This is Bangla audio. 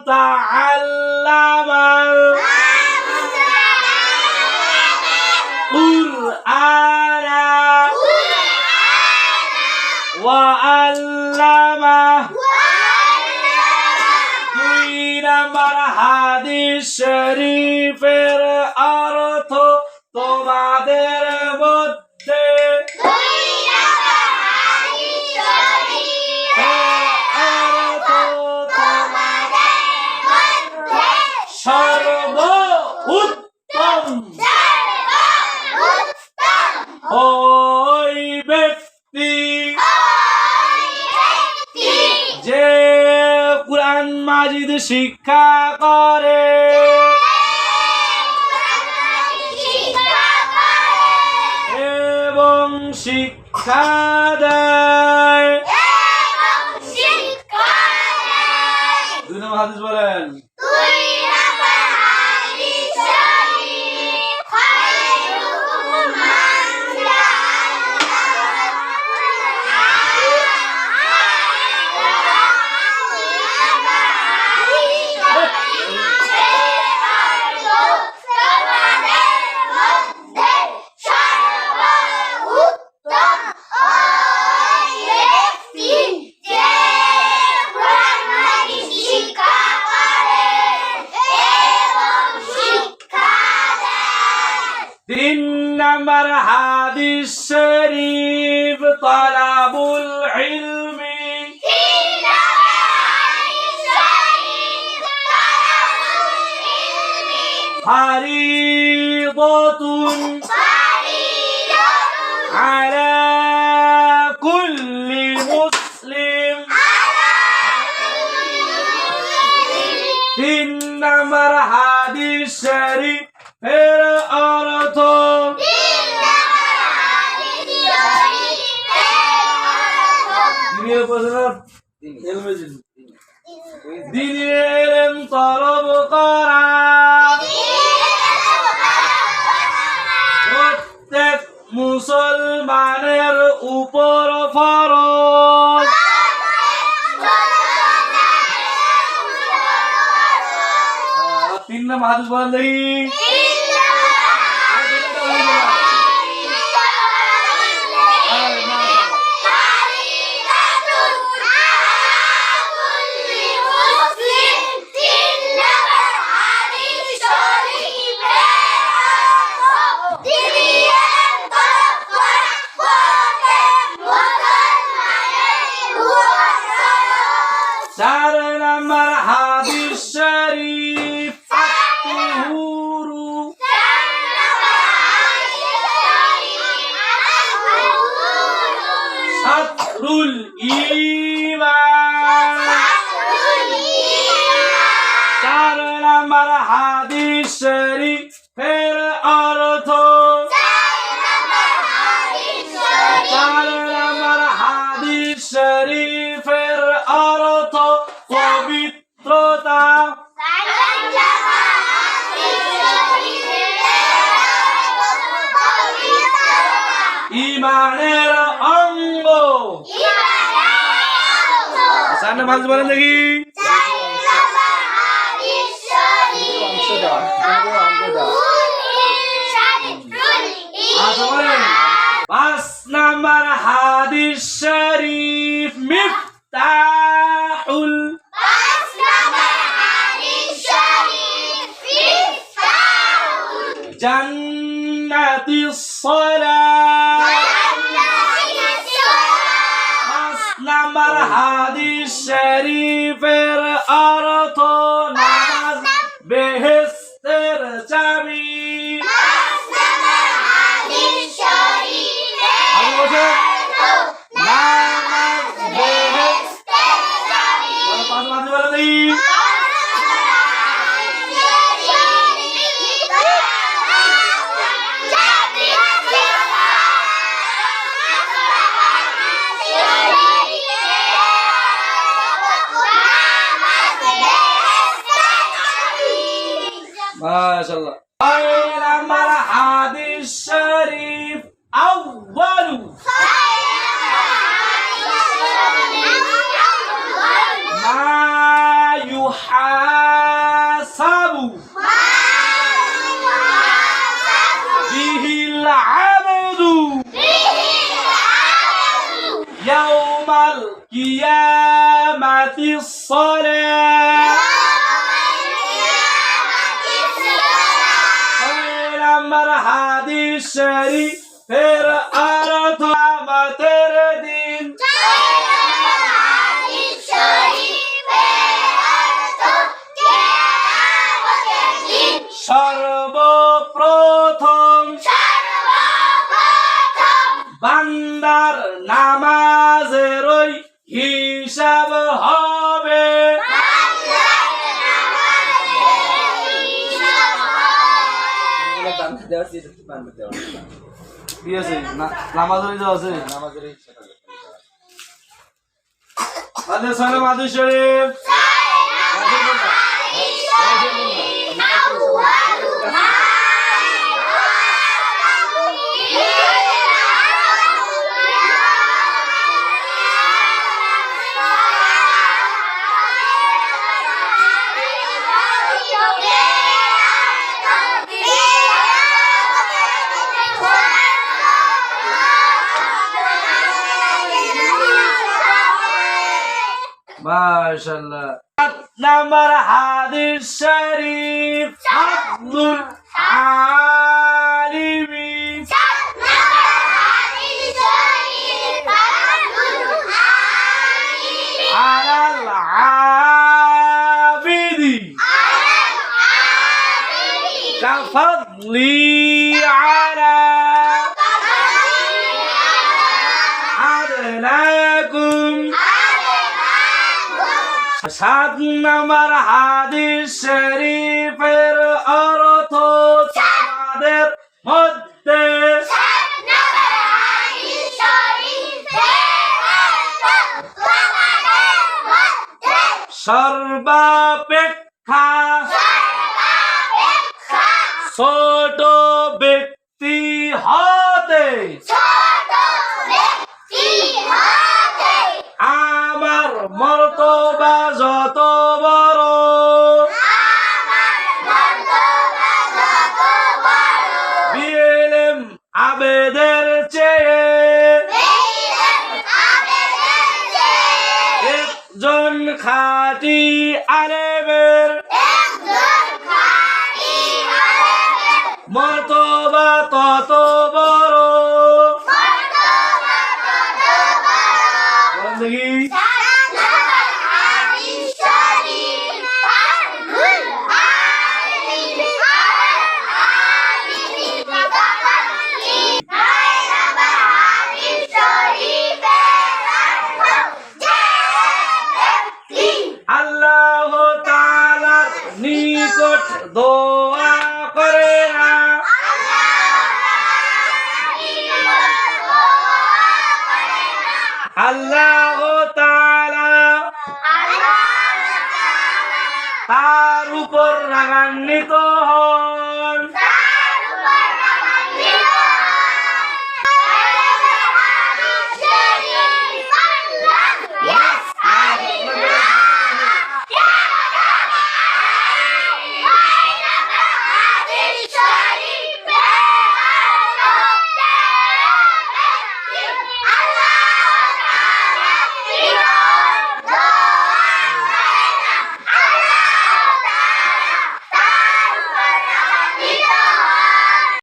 تعلم القرآن وعلمه দুই নাম্বার হাদিস শরীফের অর্থ তোমাদের মধ্যে সর্বোত্তম ওই ব্যক্তি যে কুরআন মাজিদ শিক্ষা করে এবং শিক্ষা দেয়। দুই নম্বর হাদিস বলেন তিন নম্বর হাদিস শরীফ তালাবুল ইলমি ফারিদাতুন আলা কুল্লি মুসলিম। তিন নম্বর হাদিস শরীফের অর্থ দিনের তলব করা প্রত্যেক মুসলমানের উপর ফরজ। তিন নম্বর হাদিস বলেন দেখি চার নম্বর হাদিস শরীফ আত-তুহুরু শাতরুল ঈমান। চার নম্বর হাদিস শরীফের অর্থ চার নম্বর হাদিস শরীফের অর্থ পবিত্রতা। ঈমানের অঙ্গ। চার নম্বর হাদিস বলেন দেখি পাঁচ নম্বর হাদিস শরীফ মিফতাহুল জান্নাতিস সালাহ। পাঁচ নম্বর হাদিস শরীফের অর্থ নামাজ বেহেশতের চাবি। মাশাআল্লাহ। আমার হাদিস শরীফ আউয়ালু মা ইউহা শরীফের অর্থ কিয়ামতের দিন সর্বপ্রথম বান্দার নামাজেরই হিসাব হবে কি আছে নামাজেরই তো আছে আমাদের সালাম আদি শরীফ মাশাআল্লাহ নাম্বার হাদিস শরীফ আব্দুল আলিমি আলাল আবিদি কাফদলি আলা আদনাকুম 7 নম্বর হাদিস শরীফের অর্থ তোমাদের মধ্যে সর্বাপেক্ষা ছোট ব্যক্তি হতে আমার মর্তবা যত বড় বিএলএম আবেদের চেয়ে একজন খাঁটি আলেমের মর্তবা তত বড় দেখি আল্লাহ তাআলার নিকট দোয়া করে না আল্লাহ তাআলা তার উপর রাগান্বিত হয়